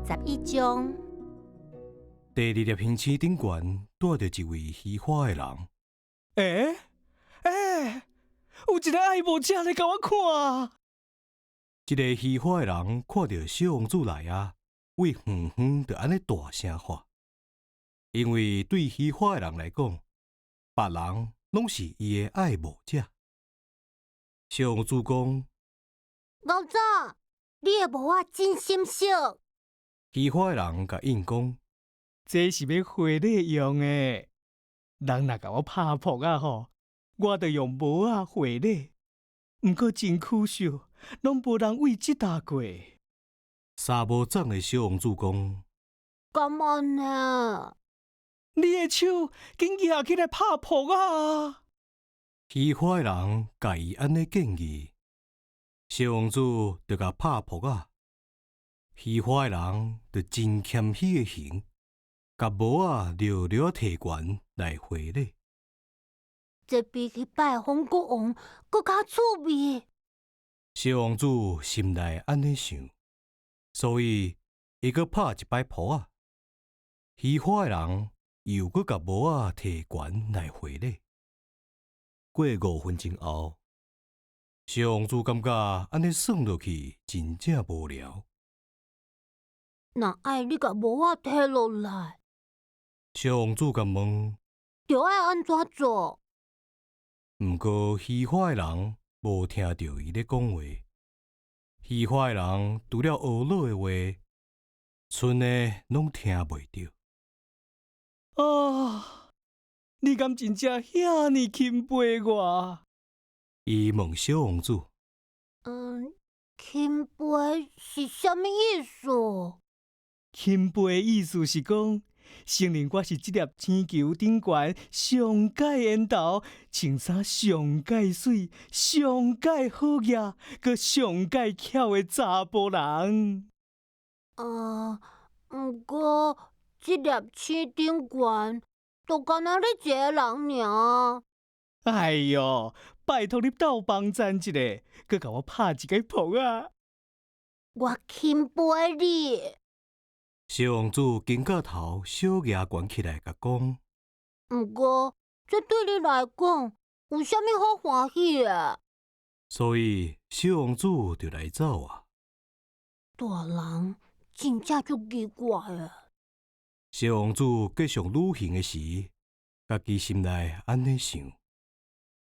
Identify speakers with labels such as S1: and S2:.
S1: 21章。
S2: 第2粒星星顶悬住着一位虚华的人。
S3: 有一个爱慕者来甲我看。
S2: 这个虚华的人看到小王子来啊，为远远就安尼大声喊，因为对虚华的人来讲，别人拢是伊的爱慕者。小王子讲：“
S1: 老早，你的帽仔真心色。”
S2: 虚华的人甲应讲：“
S3: 这是要回礼用的，人若甲我拍扑啊吼，我着用帽仔回礼。毋过真可惜，拢无人为即搭过。”
S2: 三无长的小王子讲：“
S1: 干嘛呢？
S3: 你的手紧举起来拍扑啊！”
S2: 虚华的人甲伊安尼建议，小王子就甲拍扑啊。虚华的人就真谦虚的行，甲帽仔溜溜摕悬来回礼。
S1: 这比去拜访国王搁较趣味。
S2: 小王子心内安尼想，所以伊搁拍一摆扑啊。虚华的人又搁甲帽仔摕悬来回礼。过5分钟后，小王子感觉安尼算落去真正无聊。
S1: 若爱你甲帽仔摕落来，
S2: 小王子甲问，
S1: 着爱安怎做？
S2: 毋过虚华的人无听到伊咧讲话。虚华的人除了学老的话，剩的拢听袂到。
S3: 啊！你敢真正遐尼钦佩我？
S2: 伊问小王子：“
S1: 钦佩是啥物意思？”
S3: 钦佩的意思是讲，承认我是这粒星球顶悬上界缘投，穿衫上界水、上界好野，佮上界巧的查甫人。
S1: 毋过这粒星顶悬，就敢若你一个人尔。
S3: 哎哟，拜托你斗帮赞一下，佮甲我拍一个扑啊！
S1: 我钦佩你。
S2: 小王子紧甲头小举悬起来，甲讲：“
S1: 毋过，这对你来讲有啥物好欢喜的？”
S2: 所以小王子就来走啊。
S1: 大人真正足奇怪啊！
S2: 小王子继续旅行的时，家己心内安尼想。